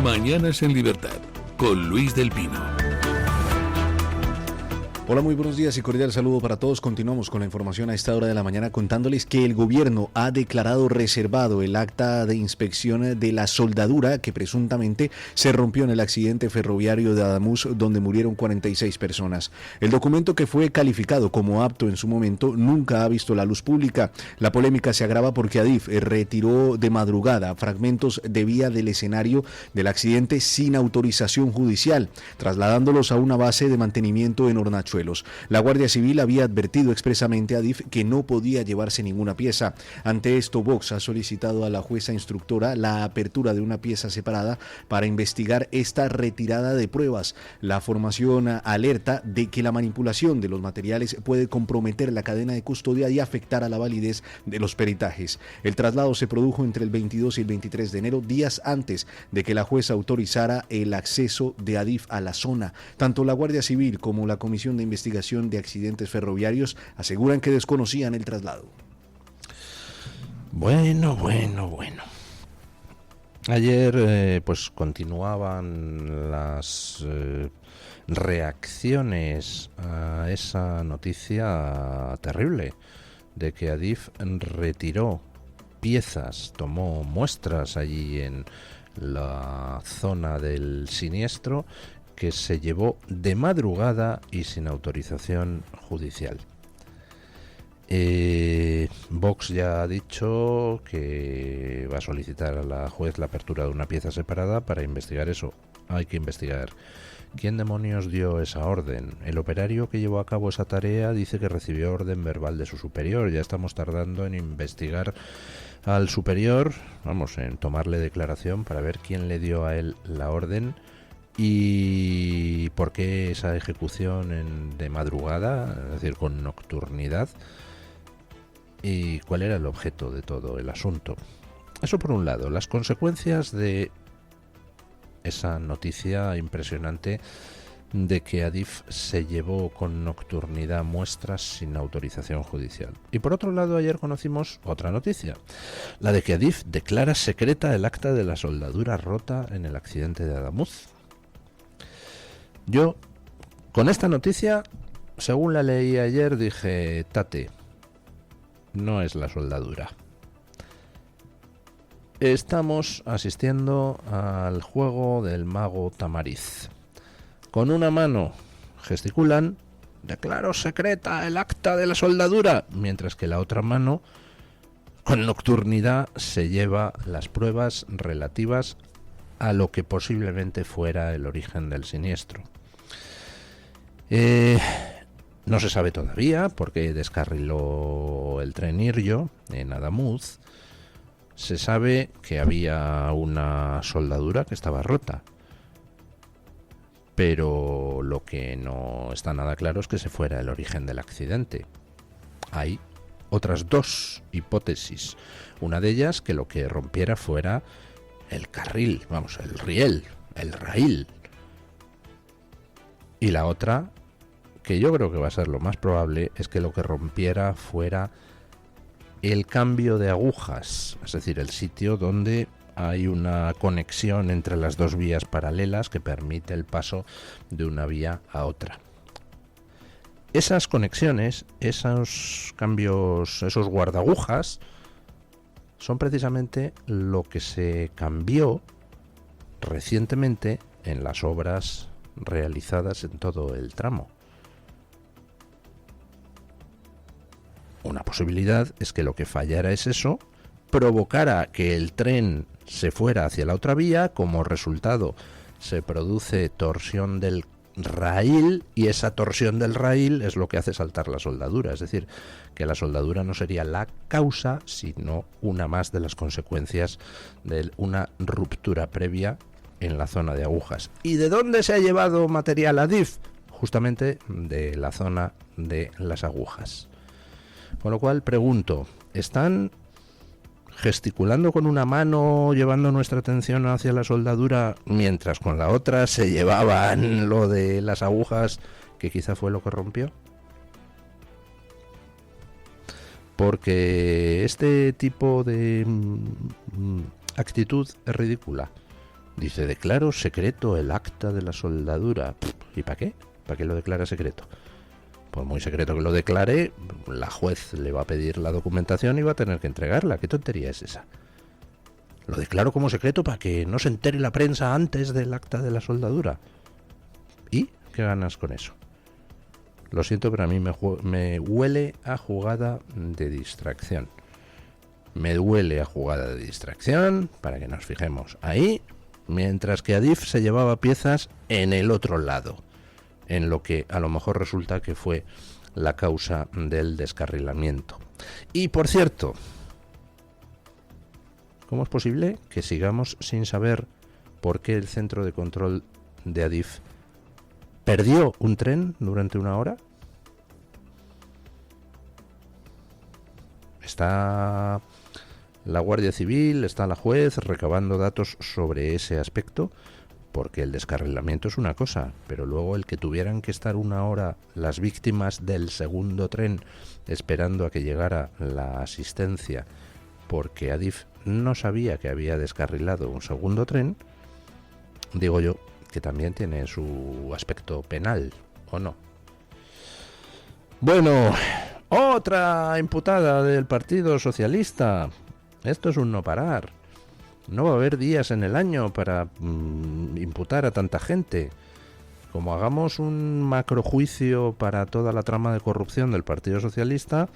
Mañanas en Libertad, con Luis del Pino. Hola, muy buenos días y cordial saludo para todos. Continuamos con la información a esta hora de la mañana contándoles que el gobierno ha declarado reservado el acta de inspección de la soldadura que presuntamente se rompió en el accidente ferroviario de Adamuz, donde murieron 46 personas. El documento, que fue calificado como apto en su momento, nunca ha visto la luz pública. La polémica se agrava porque Adif retiró de madrugada fragmentos de vía del escenario del accidente sin autorización judicial, trasladándolos a una base de mantenimiento en Hornachuelos. La Guardia Civil había advertido expresamente a Adif que no podía llevarse ninguna pieza. Ante esto, Vox ha solicitado a la jueza instructora la apertura de una pieza separada para investigar esta retirada de pruebas. La formación alerta de que la manipulación de los materiales puede comprometer la cadena de custodia y afectar a la validez de los peritajes. El traslado se produjo entre el 22 y el 23 de enero, días antes de que la jueza autorizara el acceso de Adif a la zona. Tanto la Guardia Civil como la Comisión de Investigación de Accidentes Ferroviarios aseguran que desconocían el traslado. Bueno. Ayer pues continuaban las reacciones a esa noticia terrible de que Adif retiró piezas, tomó muestras allí en la zona del siniestro, que se llevó de madrugada y sin autorización judicial. Vox ya ha dicho que va a solicitar a la juez la apertura de una pieza separada para investigar eso. Hay que investigar quién demonios dio esa orden. El operario que llevó a cabo esa tarea dice que recibió orden verbal de su superior. Ya estamos tardando en investigar al superior, en tomarle declaración para ver quién le dio a él la orden. ¿Y por qué esa ejecución de madrugada, es decir, con nocturnidad? ¿Y cuál era el objeto de todo el asunto? Eso por un lado. Las consecuencias de esa noticia impresionante de que Adif se llevó con nocturnidad muestras sin autorización judicial. Y por otro lado, ayer conocimos otra noticia, la de que Adif declara secreta el acta de la soldadura rota en el accidente de Adamuz. Yo, con esta noticia, según la leí ayer, dije, tate, no es la soldadura. Estamos asistiendo al juego del mago Tamariz. Con una mano gesticulan, declaro secreta el acta de la soldadura, mientras que la otra mano, con nocturnidad, se lleva las pruebas relativas a lo que posiblemente fuera el origen del siniestro. No se sabe todavía por qué descarriló el tren Iryo en Adamuz. Se sabe que había una soldadura que estaba rota, pero lo que no está nada claro es que ese fuera el origen del accidente. Hay otras dos hipótesis. Una de ellas, que lo que rompiera fuera el carril, el riel, el raíl. Y la otra, que yo creo que va a ser lo más probable, es que lo que rompiera fuera el cambio de agujas, es decir, el sitio donde hay una conexión entre las dos vías paralelas que permite el paso de una vía a otra. Esas conexiones, esos cambios, esos guardagujas, son precisamente lo que se cambió recientemente en las obras realizadas en todo el tramo. Una posibilidad es que lo que fallara es eso, provocara que el tren se fuera hacia la otra vía, como resultado se produce torsión del raíl, y esa torsión del raíl es lo que hace saltar la soldadura, es decir, que la soldadura no sería la causa, sino una más de las consecuencias de una ruptura previa en la zona de agujas. ¿Y de dónde se ha llevado material Adif? Justamente de la zona de las agujas. Con lo cual pregunto, ¿están gesticulando con una mano, llevando nuestra atención hacia la soldadura, mientras con la otra se llevaban lo de las agujas, que quizá fue lo que rompió? Porque este tipo de actitud es ridícula. Dice, declaro secreto el acta de la soldadura. ¿Y para qué? ¿Para qué lo declara secreto? Pues muy secreto que lo declare, la juez le va a pedir la documentación y va a tener que entregarla. ¿Qué tontería es esa? Lo declaro como secreto para que no se entere la prensa antes del acta de la soldadura. ¿Y qué ganas con eso? Lo siento, pero a mí me huele a jugada de distracción. Me huele a jugada de distracción, para que nos fijemos ahí, mientras que Adif se llevaba piezas en el otro lado, en lo que a lo mejor resulta que fue la causa del descarrilamiento. Y por cierto, ¿cómo es posible que sigamos sin saber por qué el centro de control de Adif perdió un tren durante una hora? Está la Guardia Civil, está la juez recabando datos sobre ese aspecto, porque el descarrilamiento es una cosa, pero luego el que tuvieran que estar una hora las víctimas del segundo tren esperando a que llegara la asistencia porque Adif no sabía que había descarrilado un segundo tren, digo yo que también tiene su aspecto penal, ¿o no? Bueno, otra imputada del Partido Socialista. Esto es un no parar. No va a haber días en el año para imputar a tanta gente. Como hagamos un macrojuicio para toda la trama de corrupción del Partido Socialista,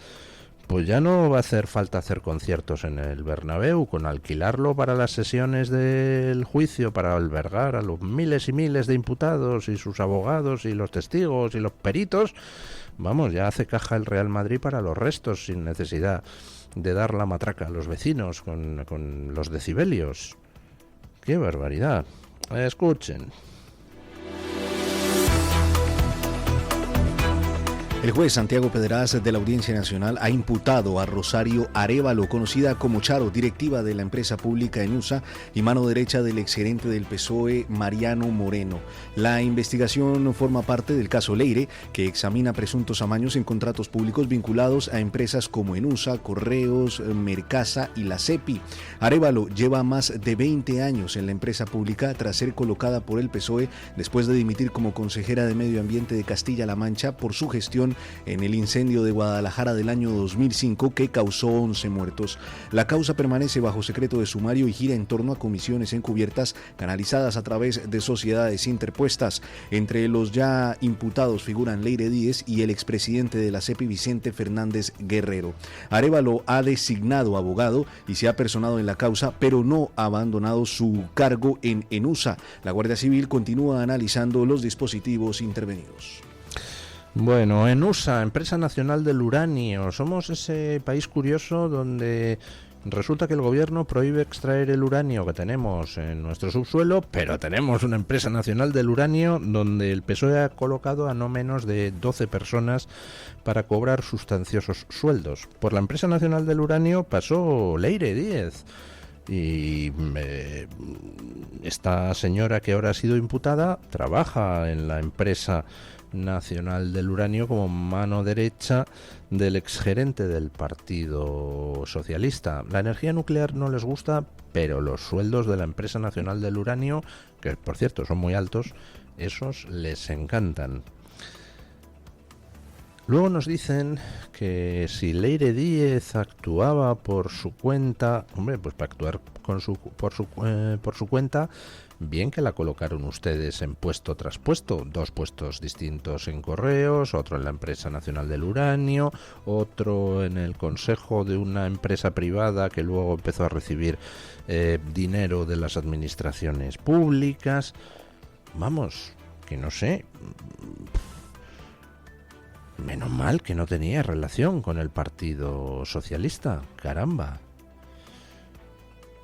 pues ya no va a hacer falta hacer conciertos en el Bernabéu, con alquilarlo para las sesiones del juicio, para albergar a los miles y miles de imputados y sus abogados y los testigos y los peritos. Vamos, ya hace caja el Real Madrid para los restos, sin necesidad de dar la matraca a los vecinos con los decibelios. ¡Qué barbaridad! Escuchen. El juez Santiago Pedraz de la Audiencia Nacional ha imputado a Rosario Arévalo, conocida como Charo, directiva de la empresa pública ENUSA y mano derecha del exgerente del PSOE Mariano Moreno. La investigación forma parte del caso Leire, que examina presuntos amaños en contratos públicos vinculados a empresas como ENUSA, Correos, Mercasa y la CEPI. Arévalo lleva más de 20 años en la empresa pública tras ser colocada por el PSOE después de dimitir como consejera de Medio Ambiente de Castilla-La Mancha por su gestión en el incendio de Guadalajara del año 2005 que causó 11 muertos. La causa permanece bajo secreto de sumario y gira en torno a comisiones encubiertas canalizadas a través de sociedades interpuestas. Entre los ya imputados figuran Leire Díez y el expresidente de la CEPI, Vicente Fernández Guerrero. Arévalo ha designado abogado y se ha personado en la causa, pero no ha abandonado su cargo en ENUSA. La Guardia Civil continúa analizando los dispositivos intervenidos. Bueno, ENUSA, Empresa Nacional del Uranio. Somos ese país curioso donde resulta que el gobierno prohíbe extraer el uranio que tenemos en nuestro subsuelo, pero tenemos una Empresa Nacional del Uranio donde el PSOE ha colocado a no menos de 12 personas para cobrar sustanciosos sueldos. Por la Empresa Nacional del Uranio pasó Leire Díez. Y esta señora que ahora ha sido imputada trabaja en la Empresa Nacional del Uranio como mano derecha del exgerente del Partido Socialista. La energía nuclear no les gusta, pero los sueldos de la Empresa Nacional del Uranio, que por cierto son muy altos, esos les encantan. Luego nos dicen que si Leire Díez actuaba por su cuenta, hombre, pues para actuar por su cuenta, bien que la colocaron ustedes en puesto tras puesto, 2 puestos distintos en Correos, otro en la Empresa Nacional del Uranio, otro en el consejo de una empresa privada que luego empezó a recibir dinero de las administraciones públicas. Vamos, que no sé. Menos mal que no tenía relación con el Partido Socialista, caramba.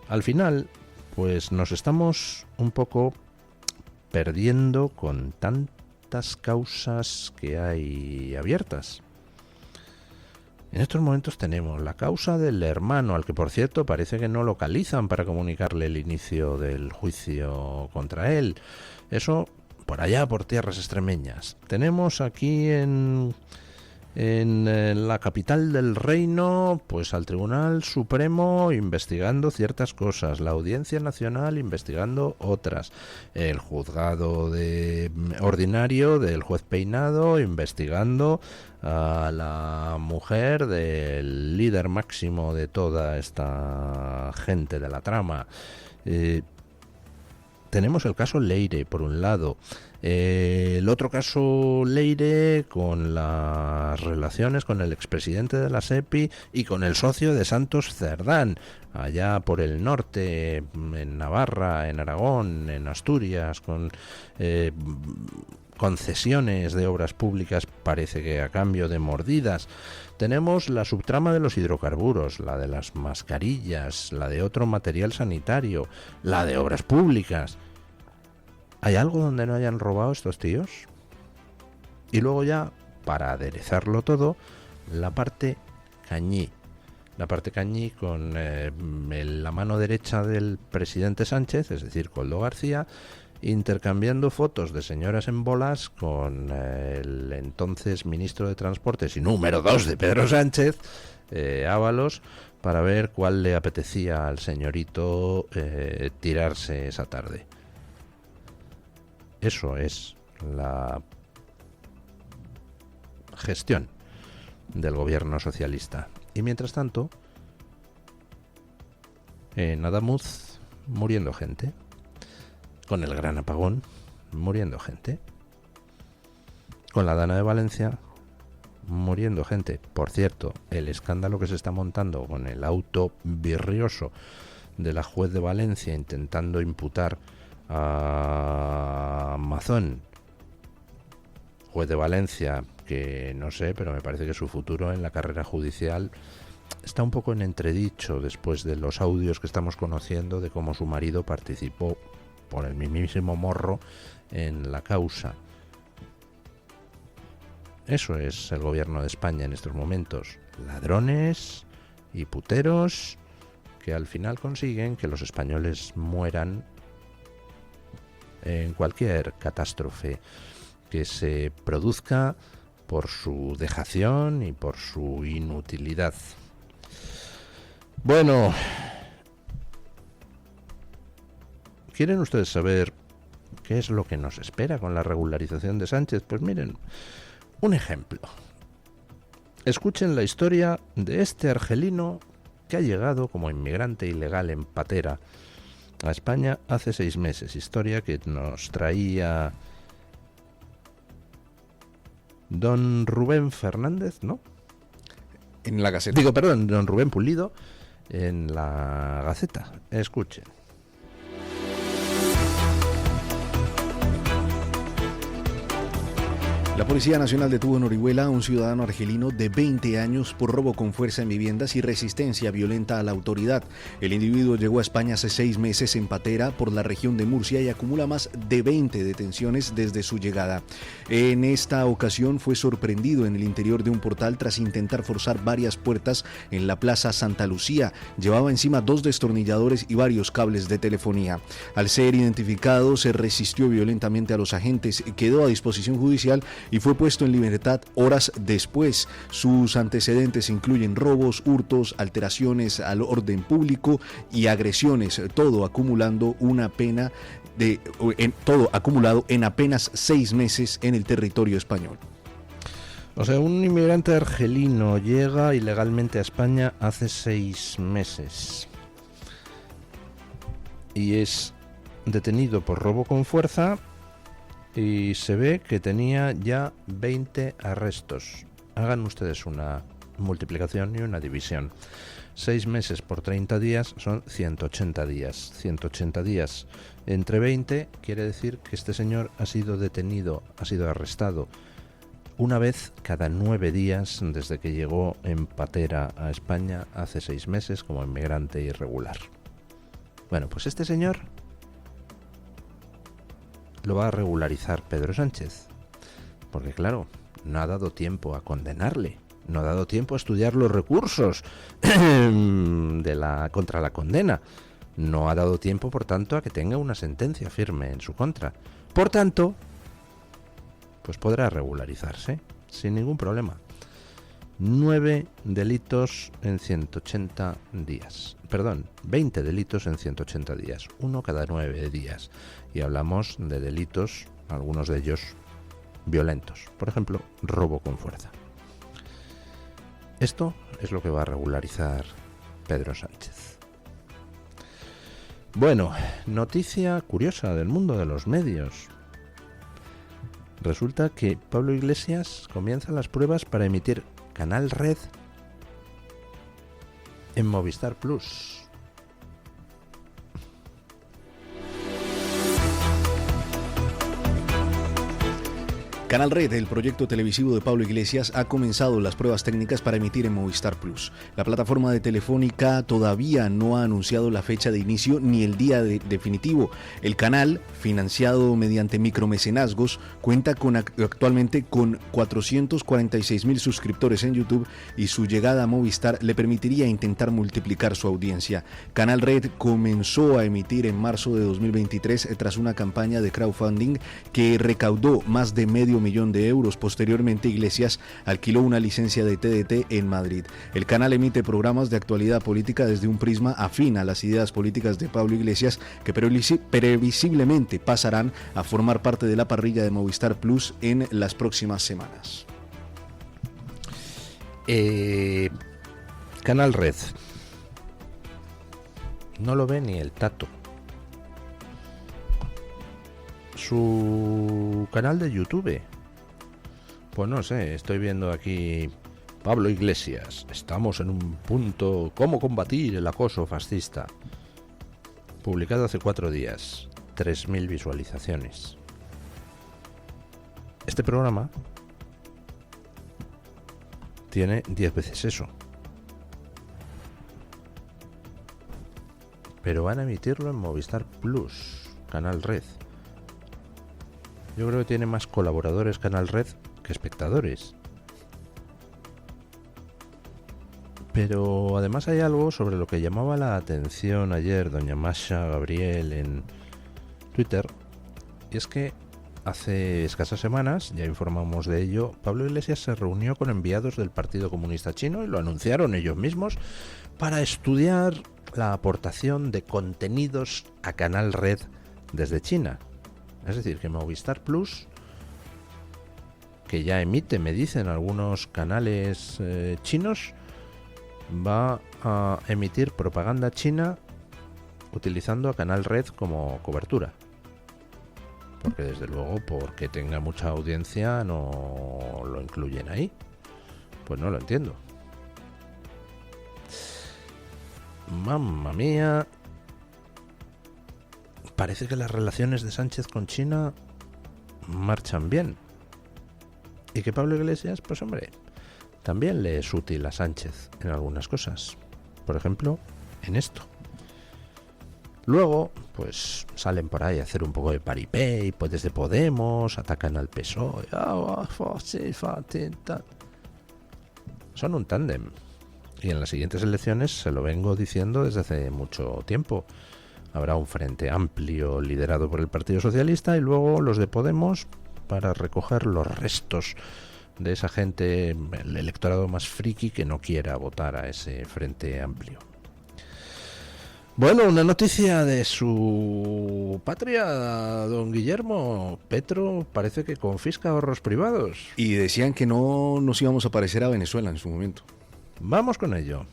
Al final, pues nos estamos un poco perdiendo con tantas causas que hay abiertas. En estos momentos tenemos la causa del hermano, al que por cierto parece que no localizan para comunicarle el inicio del juicio contra él. Eso por allá, por tierras extremeñas. Tenemos aquí en En la capital del reino, pues al Tribunal Supremo investigando ciertas cosas, la Audiencia Nacional investigando otras, el juzgado ordinario del juez Peinado investigando a la mujer del líder máximo de toda esta gente de la trama. Tenemos el caso Leire, por un lado. El otro caso Leire con las relaciones con el expresidente de la SEPI y con el socio de Santos Cerdán, allá por el norte, en Navarra, en Aragón, en Asturias, con concesiones de obras públicas, parece que a cambio de mordidas. Tenemos la subtrama de los hidrocarburos, la de las mascarillas, la de otro material sanitario, la de obras públicas. ¿Hay algo donde no hayan robado estos tíos? Y luego ya, para aderezarlo todo, la parte cañí. La parte cañí con la mano derecha del presidente Sánchez, es decir, Koldo García, intercambiando fotos de señoras en bolas con el entonces ministro de Transportes y número 2 de Pedro Sánchez, Ábalos, para ver cuál le apetecía al señorito tirarse esa tarde. Eso es la gestión del gobierno socialista. Y mientras tanto, en Adamuz, muriendo gente. Con el gran apagón, muriendo gente. Con la Dana de Valencia, muriendo gente. Por cierto, el escándalo que se está montando con el auto virrioso de la juez de Valencia intentando imputar a Mazón, juez de Valencia, que no sé, pero me parece que su futuro en la carrera judicial está un poco en entredicho después de los audios que estamos conociendo de cómo su marido participó por el mismísimo morro en la causa. Eso es el gobierno de España en estos momentos. Ladrones y puteros que al final consiguen que los españoles mueran en cualquier catástrofe que se produzca por su dejación y por su inutilidad. Bueno, ¿quieren ustedes saber qué es lo que nos espera con la regularización de Sánchez? Pues miren, un ejemplo. Escuchen la historia de este argelino que ha llegado como inmigrante ilegal en patera a España hace 6 meses. Historia que nos traía don Rubén Fernández, ¿no? En la Gaceta. Digo, perdón, don Rubén Pulido en la Gaceta. Escuchen. La Policía Nacional detuvo en Orihuela a un ciudadano argelino de 20 años por robo con fuerza en viviendas y resistencia violenta a la autoridad. El individuo llegó a España hace 6 meses en patera por la región de Murcia y acumula más de 20 detenciones desde su llegada. En esta ocasión fue sorprendido en el interior de un portal tras intentar forzar varias puertas en la Plaza Santa Lucía. Llevaba encima 2 destornilladores y varios cables de telefonía. Al ser identificado, se resistió violentamente a los agentes, quedó a disposición judicial y fue puesto en libertad horas después. Sus antecedentes incluyen robos, hurtos, alteraciones al orden público y agresiones, todo acumulado en apenas 6 meses en el territorio español. O sea, un inmigrante argelino llega ilegalmente a España hace 6 meses y es detenido por robo con fuerza. Y se ve que tenía ya 20 arrestos. Hagan ustedes una multiplicación y una división. 6 meses por 30 días son 180 días. 180 días entre 20 quiere decir que este señor ha sido detenido, ha sido arrestado una vez cada 9 días desde que llegó en patera a España hace 6 meses como inmigrante irregular. Bueno, pues este señor lo va a regularizar Pedro Sánchez, porque claro, no ha dado tiempo a condenarle, no ha dado tiempo a estudiar los recursos contra la condena, no ha dado tiempo, por tanto, a que tenga una sentencia firme en su contra. Por tanto, pues podrá regularizarse sin ningún problema. 9 delitos en 180 días. Perdón, 20 delitos en 180 días. Uno cada 9 días. Y hablamos de delitos, algunos de ellos violentos. Por ejemplo, robo con fuerza. Esto es lo que va a regularizar Pedro Sánchez. Bueno, noticia curiosa del mundo de los medios. Resulta que Pablo Iglesias comienza las pruebas para emitir Canal Red en Movistar Plus. Canal Red, el proyecto televisivo de Pablo Iglesias, ha comenzado las pruebas técnicas para emitir en Movistar Plus. La plataforma de Telefónica todavía no ha anunciado la fecha de inicio ni el día definitivo. El canal, financiado mediante micromecenazgos, cuenta actualmente con 446.000 suscriptores en YouTube y su llegada a Movistar le permitiría intentar multiplicar su audiencia. Canal Red comenzó a emitir en marzo de 2023 tras una campaña de crowdfunding que recaudó más de $500,000. Posteriormente, Iglesias alquiló una licencia de TDT en Madrid. El canal emite programas de actualidad política desde un prisma afín a las ideas políticas de Pablo Iglesias, que previsiblemente pasarán a formar parte de la parrilla de Movistar Plus en las próximas semanas. Canal Red. No lo ve ni el tato. Su canal de YouTube, pues no sé, estoy viendo aquí Pablo Iglesias, estamos en un punto, ¿cómo combatir el acoso fascista? Publicado hace 4 días, 3.000 visualizaciones. Este programa tiene 10 veces eso, pero van a emitirlo en Movistar Plus, Canal Red. Yo creo que tiene más colaboradores Canal Red que espectadores. Pero además hay algo sobre lo que llamaba la atención ayer doña Masha Gabriel en Twitter, y es que hace escasas semanas, ya informamos de ello, Pablo Iglesias se reunió con enviados del Partido Comunista Chino, y lo anunciaron ellos mismos, para estudiar la aportación de contenidos a Canal Red desde China. Es decir, que Movistar Plus, que ya emite, me dicen, algunos canales chinos, va a emitir propaganda china utilizando a Canal Red como cobertura. Porque desde luego, porque tenga mucha audiencia, no lo incluyen ahí. Pues no lo entiendo. Mamma mía. Parece que las relaciones de Sánchez con China marchan bien. Y que Pablo Iglesias, pues hombre, también le es útil a Sánchez en algunas cosas. Por ejemplo, en esto. Luego, pues salen por ahí a hacer un poco de paripé, pues desde Podemos, atacan al PSOE. Son un tándem. Y en las siguientes elecciones, se lo vengo diciendo desde hace mucho tiempo, habrá un frente amplio liderado por el Partido Socialista y luego los de Podemos para recoger los restos de esa gente, el electorado más friki que no quiera votar a ese frente amplio. Bueno, una noticia de su patria, don Guillermo. Petro parece que confisca ahorros privados. Y decían que no nos íbamos a parecer a Venezuela en su momento. Vamos con ello.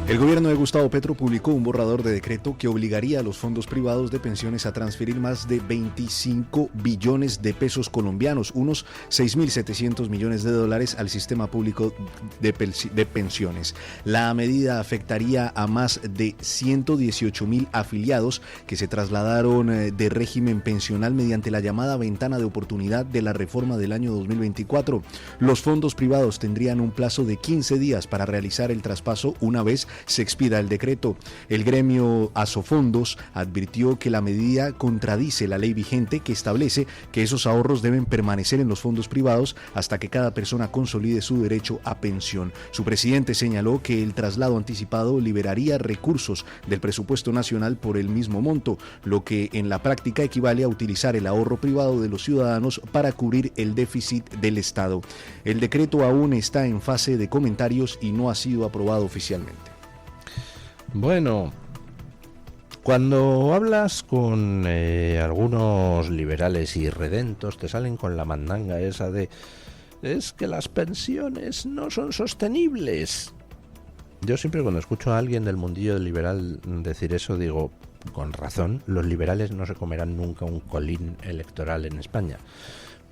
El gobierno de Gustavo Petro publicó un borrador de decreto que obligaría a los fondos privados de pensiones a transferir más de 25 billones de pesos colombianos, unos 6.700 millones de dólares al sistema público de pensiones. La medida afectaría a más de 118.000 afiliados que se trasladaron de régimen pensional mediante la llamada ventana de oportunidad de la reforma del año 2024. Los fondos privados tendrían un plazo de 15 días para realizar el traspaso una vez se expida el decreto. El gremio Asofondos advirtió que la medida contradice la ley vigente que establece que esos ahorros deben permanecer en los fondos privados hasta que cada persona consolide su derecho a pensión. Su presidente señaló que el traslado anticipado liberaría recursos del presupuesto nacional por el mismo monto, lo que en la práctica equivale a utilizar el ahorro privado de los ciudadanos para cubrir el déficit del Estado. El decreto aún está en fase de comentarios y no ha sido aprobado oficialmente. Bueno, cuando hablas con algunos liberales irredentos, te salen con la mandanga esa de es que las pensiones no son sostenibles. Yo siempre cuando escucho a alguien del mundillo liberal decir eso digo, con razón, los liberales no se comerán nunca un colín electoral en España.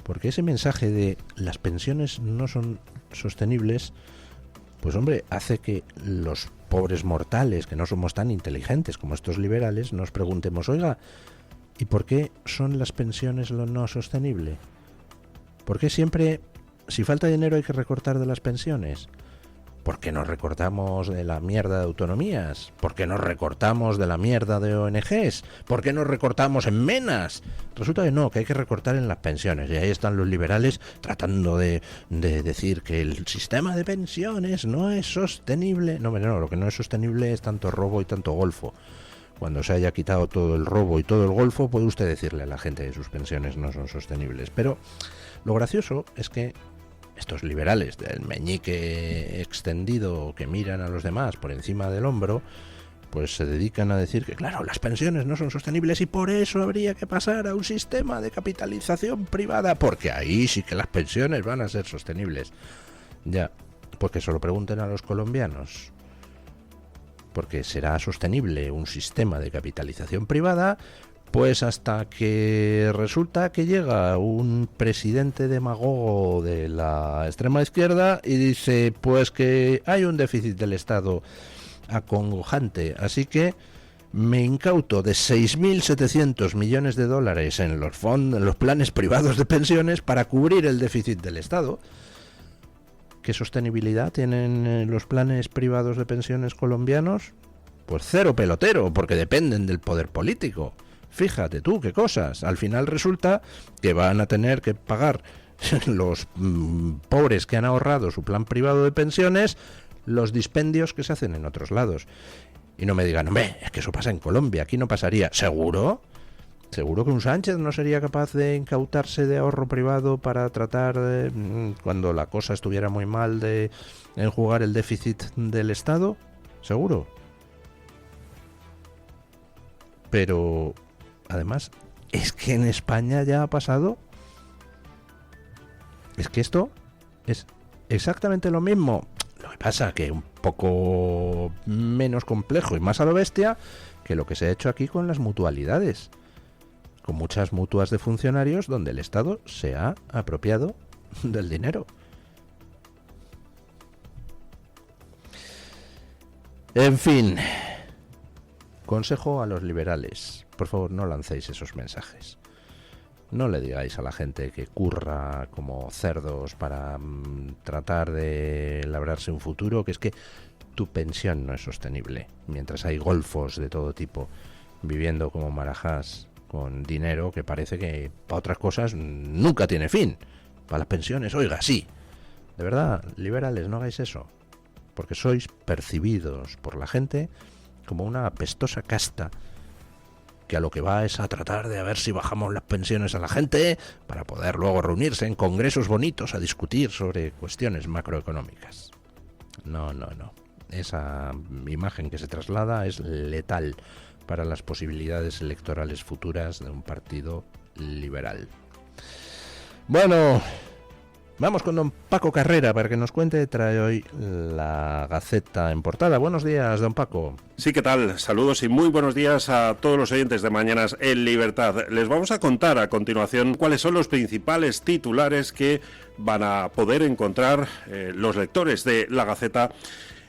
Porque ese mensaje de las pensiones no son sostenibles, pues hombre, hace que los pobres mortales, que no somos tan inteligentes como estos liberales, nos preguntemos, oiga, ¿y por qué son las pensiones lo no sostenible? ¿Por qué siempre, si falta dinero, hay que recortar de las pensiones? ¿Por qué nos recortamos de la mierda de autonomías? ¿Por qué nos recortamos de la mierda de ONGs? ¿Por qué nos recortamos en menas? Resulta que no, que hay que recortar en las pensiones. Y ahí están los liberales tratando de decir que el sistema de pensiones no es sostenible. No, lo que no es sostenible es tanto robo y tanto golfo. Cuando se haya quitado todo el robo y todo el golfo, puede usted decirle a la gente que sus pensiones no son sostenibles. Pero lo gracioso es que estos liberales del meñique extendido que miran a los demás por encima del hombro, pues se dedican a decir que claro, las pensiones no son sostenibles y por eso habría que pasar a un sistema de capitalización privada, porque ahí sí que las pensiones van a ser sostenibles. Ya, pues que se lo pregunten a los colombianos. Porque será sostenible un sistema de capitalización privada, pues hasta que resulta que llega un presidente demagogo de la extrema izquierda y dice pues que hay un déficit del Estado acongojante, así que me incauto de 6.700 millones de dólares en los fondos, en los planes privados de pensiones para cubrir el déficit del Estado. ¿Qué sostenibilidad tienen los planes privados de pensiones colombianos? Pues cero pelotero, porque dependen del poder político. Fíjate tú qué cosas. Al final resulta que van a tener que pagar los pobres que han ahorrado su plan privado de pensiones los dispendios que se hacen en otros lados. Y no me digan, hombre, es que eso pasa en Colombia, aquí no pasaría. ¿Seguro? ¿Seguro que un Sánchez no sería capaz de incautarse de ahorro privado para tratar de, cuando la cosa estuviera muy mal, de enjugar el déficit del Estado? ¿Seguro? Pero además, es que en España ya ha pasado. Es que esto es exactamente lo mismo. Lo que pasa que un poco menos complejo y más a lo bestia que lo que se ha hecho aquí con las mutualidades. Con muchas mutuas de funcionarios donde el Estado se ha apropiado del dinero. En fin, consejo a los liberales. Por favor, no lancéis esos mensajes. No le digáis a la gente que curra como cerdos para tratar de labrarse un futuro, que es que tu pensión no es sostenible. Mientras hay golfos de todo tipo viviendo como marajás con dinero que parece que para otras cosas nunca tiene fin. Para las pensiones, oiga, sí. De verdad, liberales, no hagáis eso. Porque sois percibidos por la gente como una apestosa casta que a lo que va es a tratar de a ver si bajamos las pensiones a la gente para poder luego reunirse en congresos bonitos a discutir sobre cuestiones macroeconómicas. No. Esa imagen que se traslada es letal para las posibilidades electorales futuras de un partido liberal. Bueno, vamos con don Paco Carrera para que nos cuente, trae hoy la Gaceta en portada. Buenos días, don Paco. Sí, ¿qué tal? Saludos y muy buenos días a todos los oyentes de Mañanas en Libertad. Les vamos a contar a continuación cuáles son los principales titulares que van a poder encontrar los lectores de la Gaceta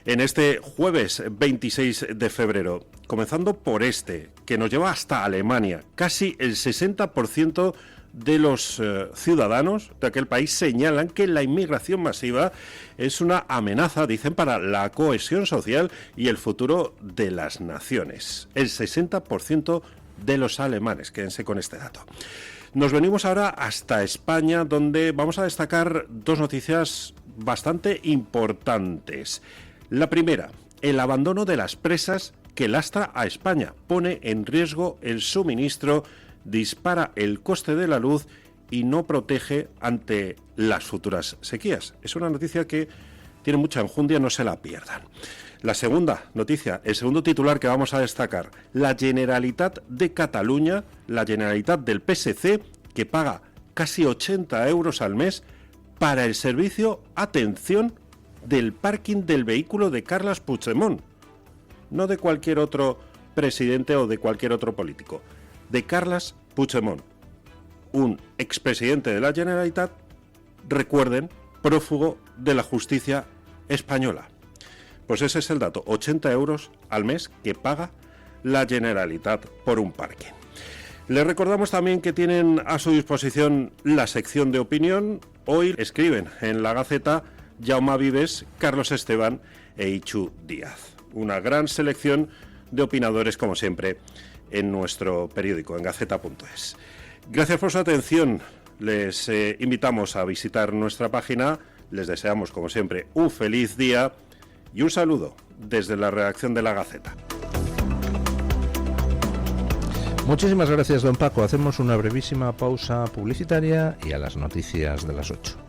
en este jueves 26 de febrero. Comenzando por este, que nos lleva hasta Alemania. Casi el 60% de los ciudadanos de aquel país señalan que la inmigración masiva es una amenaza, dicen, para la cohesión social y el futuro de las naciones. El 60% de los alemanes, quédense con este dato. Nos venimos ahora hasta España, donde vamos a destacar dos noticias bastante importantes. La primera, el abandono de las presas que lastra a España, pone en riesgo el suministro, dispara el coste de la luz y no protege ante las futuras sequías. Es una noticia que tiene mucha enjundia, no se la pierdan. La segunda noticia, el segundo titular que vamos a destacar, la Generalitat de Cataluña, la Generalitat del PSC, que paga casi 80 euros al mes para el servicio, atención, del parking del vehículo de Carles Puigdemont. No de cualquier otro presidente o de cualquier otro político, de Carles Puigdemont, un expresidente de la Generalitat, recuerden, prófugo de la justicia española. Pues ese es el dato, 80 euros al mes que paga la Generalitat por un parking. Les recordamos también que tienen a su disposición la sección de opinión. Hoy escriben en La Gaceta Jaume Vives, Carlos Esteban e Ichu Díaz. Una gran selección de opinadores, como siempre, en nuestro periódico, en gaceta.es. Gracias por su atención. Les invitamos a visitar nuestra página. Les deseamos, como siempre, un feliz día y un saludo desde la redacción de La Gaceta. Muchísimas gracias, don Paco. Hacemos una brevísima pausa publicitaria y a las noticias de las 8.